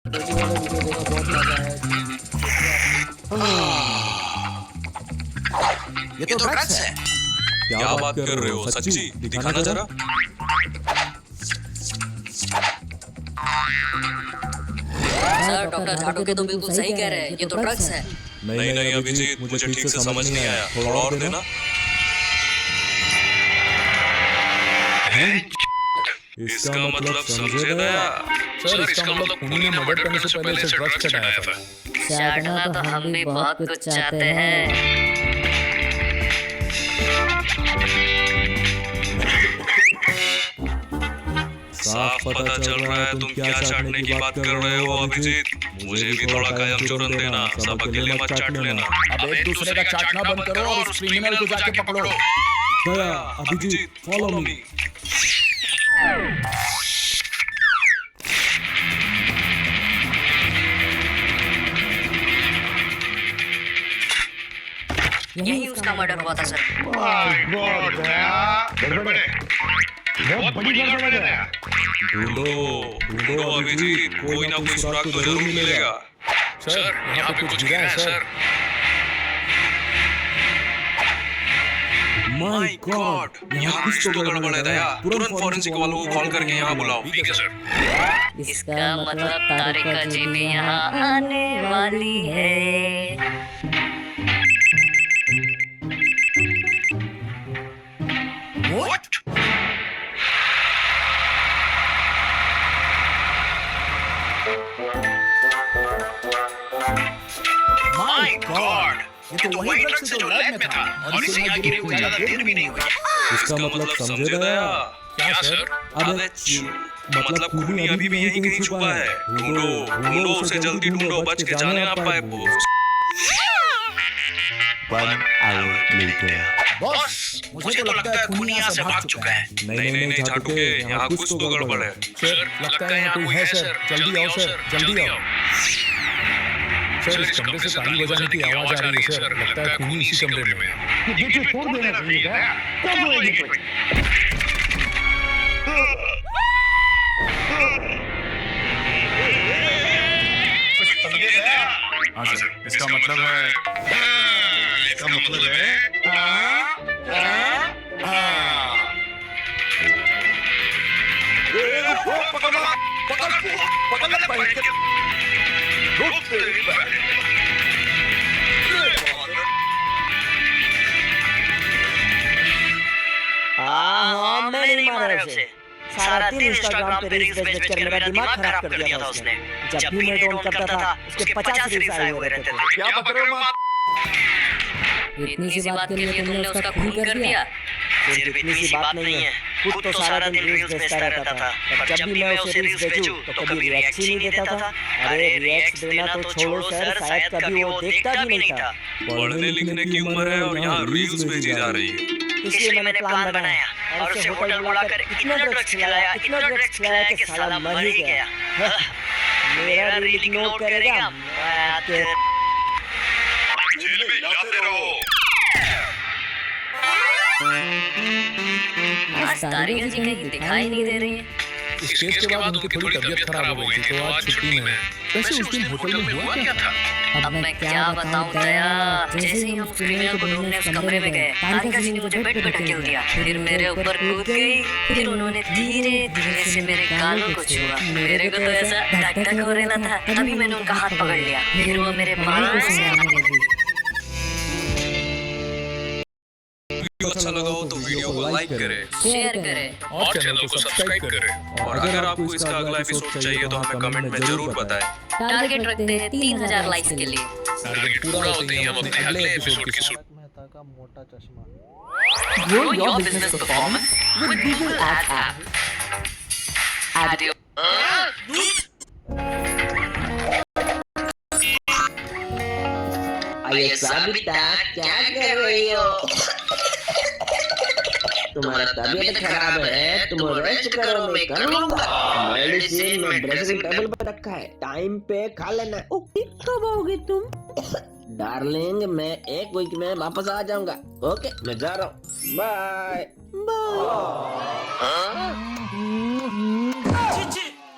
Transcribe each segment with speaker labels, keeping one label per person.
Speaker 1: छोटी वाला वीडियो देखो, बहुत मजा आया।
Speaker 2: ये तो ड्रग्स है।
Speaker 3: क्या बात कर रहे हो? सच्ची दिखाना जरा।
Speaker 4: सर, डॉक्टर झाटू के तो बिल्कुल सही कह रहे हैं, ये तो ड्रग्स है।
Speaker 3: नहीं नहीं अभिजीत, मुझे ठीक से समझ नहीं आया, थोड़ा और देना। इसका मतलब समझे ना?
Speaker 5: सर, इसका मतलब खूनी ने मर्डर करने से पहले इसे ड्रग्स चढ़ाया था।
Speaker 4: चाटना तो हम भी बहुत कुछ चाहते हैं।
Speaker 3: साफ पता चल रहा है तुम क्या चाटने की बात कर रहे हो अभिजीत। मुझे भी थोड़ा कायम चूरन देना, सब अकेले मत चाट लेना।
Speaker 5: अब एक दूसरे का चाटना बंद करो और उस क्रिमिनल को जाके पकड़ो।
Speaker 3: गया अभिजीत, फॉलो मी।
Speaker 4: यही उसका मर्डर हुआ था सर।
Speaker 5: बहुत बड़ी गड़बड़ है।
Speaker 3: ढूंढो ढूंढो अभिजीत, कोई ना कोई सुराग तो जरूर मिलेगा।
Speaker 5: सर, यहाँ पे कुछ गिरा है सर।
Speaker 3: माय गॉड, यहाँ कुछ तो गड़बड़ है दया। तुरंत फॉरेंसिक वालों को कॉल करके यहाँ बुलाओ।
Speaker 5: ठीक है सर।
Speaker 4: इसका मतलब तारिका जी भी यहाँ आने वाली है।
Speaker 5: What? My God! ये तो वही ड्रग्स जो लैब में था और इसे यहाँ गिरे हुए ज्यादा देर भी नहीं हुई।
Speaker 3: इसका मतलब समझे दया?
Speaker 5: क्या सर?
Speaker 3: अबे मतलब खूनी अभी भी यहीं कहीं छुपा है। ढूंढो ढूंढो उसे, जल्दी ढूंढो, बच के जाने ना पाए वो।
Speaker 6: 1 hour later.
Speaker 5: बॉस, मुझे तो लगता है खूनी यहाँ से भाग चुका है।
Speaker 3: नहीं नहीं झाटुके, यहाँ कुछ तो गड़बड़ है।
Speaker 5: सर, लगता है यहाँ कोई है सर। जल्दी आओ सर, जल्दी आओ। सर, इस कमरे से ताली बजाने की आवाज आ रही है सर। लगता है खूनी इसी कमरे में है। देखिए, छोड़ देना चाहिए था। कब होएगी कोई? हाँ सर, इसका मतलब है
Speaker 7: हाँ, मैं नहीं मारा उसे। सारा दिन इंस्टाग्राम पे रील्स भेज कर मेरा दिमाग खराब कर दिया था उसने। जब भी नेट ऑन करता था उसके 50 रील्स आए हुए रहते थे।
Speaker 5: क्या बता रहे हो आप?
Speaker 4: इतनी सी बात के लिए तुमने उसका खून कर दिया?
Speaker 7: सिर्फ इतनी सी बात नहीं है, खुद तो सारा दिन रील्स भेजता रहता था। पर जब भी मैं उसे रील्स भेजूं तो कभी रिएक्ट ही नहीं देता था। अरे रिएक्ट देना तो छोड़ो सर, शायद कभी वो देखता भी नहीं था।
Speaker 3: पढ़ने लिखने की उम्र है और यहाँ रील्स भेजी जा रही है।
Speaker 7: इसलिए मैंने प्लान बनाया और उसे होटल बुलाकर इतना ड्रग्स खिलाया कि साला मर ही गया। मेरा रील इग्नोर करेगा, मैं तेरे
Speaker 5: जेल में जाते रहो।
Speaker 4: आज तारिका जी कहीं दिखाई नहीं दे रही है।
Speaker 5: इस केस के बाद उनकी थोड़ी तबीयत खराब हो गई थी तो आज छुट्टी में है। वैसे उस दिन होटल में हुआ क्या था?
Speaker 4: अब मैं क्या बताऊं दया। जैसे ही हम क्रिमिनल को ढूंढने उस कमरे में गए, तारिका जी ने मुझे बेड पे ढकेल दिया, फिर मेरे ऊपर कूद गई, फिर उन्होंने धीरे धीरे से मेरे गालों को छुआ। मेरे को तो ऐसा धक धक हो रहा था, तभी मैंने उनका हाथ पकड़ लिया, फिर वो मेरे बालों को सहलाने लगी।
Speaker 3: अच्छा लगा हो तो वीडियो को लाइक करें,
Speaker 4: शेयर करें
Speaker 5: और चैनल को सब्सक्राइब करें।
Speaker 3: और अगर आपको इसका अगला एपिसोड चाहिए तो हमें कमेंट में जरूर बताएं।
Speaker 4: टारगेट रखते हैं 3000 लाइक्स के लिए।
Speaker 5: टारगेट पूरा होते ही हम अपने अगले एपिसोड की शुरुआत।
Speaker 1: मेहता का मोटा चश्मा।
Speaker 4: Grow your business performance with Google Ads app. Add your
Speaker 7: अरे साबिता, क्या कर रही हो? तुम्हारा तबीयत खराब है, तुम रेस्ट करो, मैं कर लूंगा। मेडिसिन में ड्रेसिंग टेबल पर रखा है, टाइम पे खा लेना। कब आओगे तुम? डार्लिंग, मैं 1 वीक में वापस आ जाऊंगा। ओके, मैं जा रहा हूँ, बाय बाय।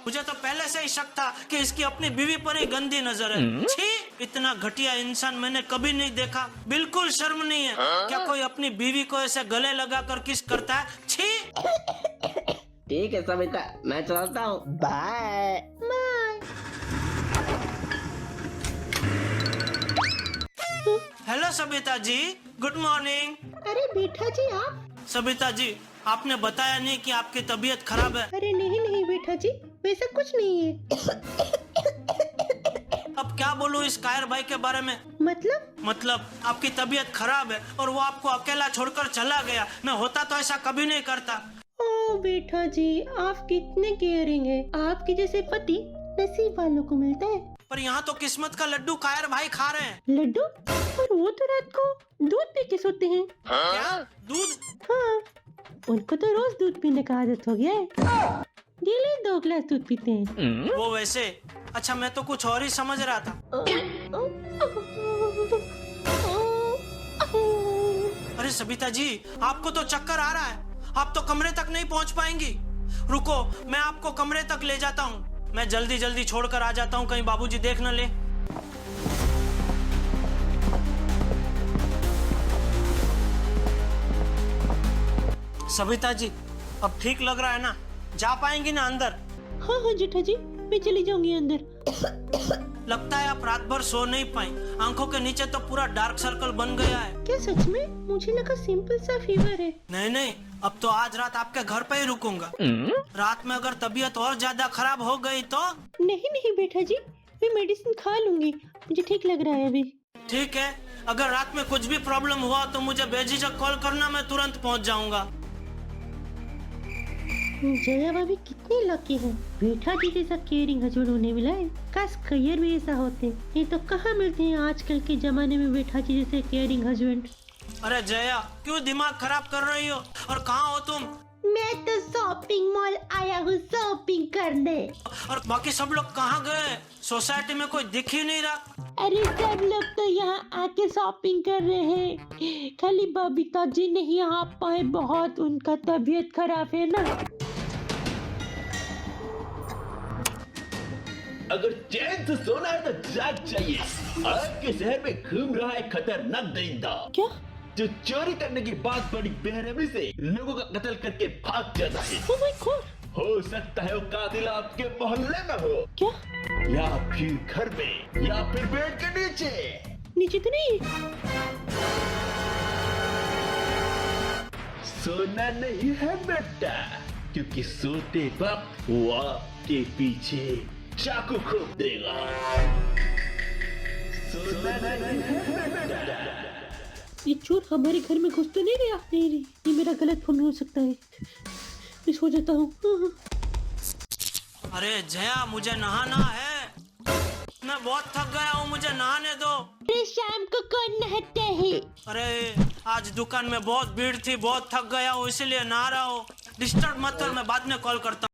Speaker 2: मुझे तो पहले से ही शक था कि इसकी अपनी बीवी पर ही गंदी नजर है। छी, इतना घटिया इंसान मैंने कभी नहीं देखा। बिल्कुल शर्म नहीं है। क्या कोई अपनी बीवी को ऐसे गले लगाकर किस करता है? छी।
Speaker 7: ठीक है सविता, मैं चलता हूँ, बाय।
Speaker 2: हेलो सबिता जी, गुड मॉर्निंग।
Speaker 8: अरे बेटा जी आप।
Speaker 2: सबिता जी, आपने बताया नहीं कि आपकी तबीयत खराब है।
Speaker 8: अरे नहीं बेटा जी, वैसा कुछ नहीं है।
Speaker 2: अब क्या बोलूं इस कायर भाई के बारे में?
Speaker 8: मतलब
Speaker 2: आपकी तबीयत खराब है और वो आपको अकेला छोड़कर चला गया। मैं होता तो ऐसा कभी नहीं करता।
Speaker 8: ओ बेटा जी, आप कितने केयरिंग हैं। आपके जैसे पति नसीब वालों को मिलता है।
Speaker 2: पर यहाँ तो किस्मत का लड्डू कायर भाई खा रहे हैं।
Speaker 8: लड्डू? और वो तो रात को दूध पी के सोते हैं।
Speaker 2: क्या दूध?
Speaker 8: हाँ, उनको तो रोज दूध पीने का आदत हो गया है। डेली 2 गिलास दूध पीते हैं।
Speaker 2: वो वैसे, अच्छा मैं तो कुछ और ही समझ रहा था। अरे सबिता जी, आपको तो चक्कर आ रहा है। आप तो कमरे तक नहीं पहुंच पाएंगी। रुको, मैं आपको कमरे तक ले जाता हूँ। मैं जल्दी जल्दी छोड़कर आ जाता हूँ, कहीं बाबूजी देख न ले। सबिता जी, अब ठीक लग रहा है ना? जा पाएंगी ना अंदर?
Speaker 8: हाँ जेठा जी, मैं चली जाऊंगी अंदर।
Speaker 2: लगता है आप रात भर सो नहीं पाई। आंखों के नीचे तो पूरा डार्क सर्कल बन गया है।
Speaker 8: क्या सच में? मुझे लगा सिंपल सा फीवर है।
Speaker 2: नहीं, अब तो आज रात आपके घर पे ही रुकूंगा। रात में अगर तबीयत और ज्यादा खराब हो गई तो?
Speaker 8: नहीं बेटा जी, मैं मेडिसिन खा लूंगी, मुझे ठीक लग रहा है अभी।
Speaker 2: ठीक है, अगर रात में कुछ भी प्रॉब्लम हुआ तो मुझे बेझिझक कॉल करना, मैं तुरंत पहुंच जाऊंगा।
Speaker 8: जया भाभी कितनी लकी है, बेटा जी जैसा केयरिंग हस्बैंड उन्हें मिला है। काश करियर भी ऐसा होते। ये तो कहाँ मिलते हैं आजकल के जमाने में बेटा जी जैसे केयरिंग हस्बैंड।
Speaker 2: अरे जया, क्यों दिमाग खराब कर रही हो? और कहाँ हो तुम?
Speaker 8: मैं तो शॉपिंग मॉल आया हूँ शॉपिंग करने।
Speaker 2: और बाकी सब लोग कहाँ गए? सोसाइटी में कोई दिख ही नहीं रहा।
Speaker 8: अरे सब लोग तो यहाँ आके शॉपिंग कर रहे हैं, खाली बबीता जी नहीं आ पाए, बहुत उनका तबीयत खराब है ना।
Speaker 9: अगर चैन से सोना है तो जाग जाइए। आपके शहर में घूम रहा है खतरनाक दरिंदा।
Speaker 8: क्या?
Speaker 9: जो चोरी करने की बात बड़ी बेरहमी से लोगों का कत्ल करके भाग जाता है।
Speaker 8: Oh my God!
Speaker 9: हो सकता है वो कातिल आपके मोहल्ले में हो।
Speaker 8: क्या?
Speaker 9: या फिर घर में, या फिर बेड के नीचे।
Speaker 8: नीचे तो नहीं?
Speaker 9: सोना नहीं है बेटा, क्योंकि सोते वक्त वो आपके पीछे चाकू घोंप देगा। सोना नहीं है बेटा।
Speaker 8: ये चोर हमारे घर में घुस तो नहीं गया? नहीं, ये मेरा गलत फहमी हो सकता है। मैं सो जाता हूँ।
Speaker 2: अरे जया, मुझे नहाना है। मैं बहुत थक गया हूँ, मुझे नहाने दो।
Speaker 8: अरे शाम को कौन नहाता है?
Speaker 2: अरे आज दुकान में बहुत भीड़ थी, बहुत थक गया हूँ, इसीलिए नहा रहा हूँ। डिस्टर्ब मत कर, मैं बाद में कॉल करता हूँ।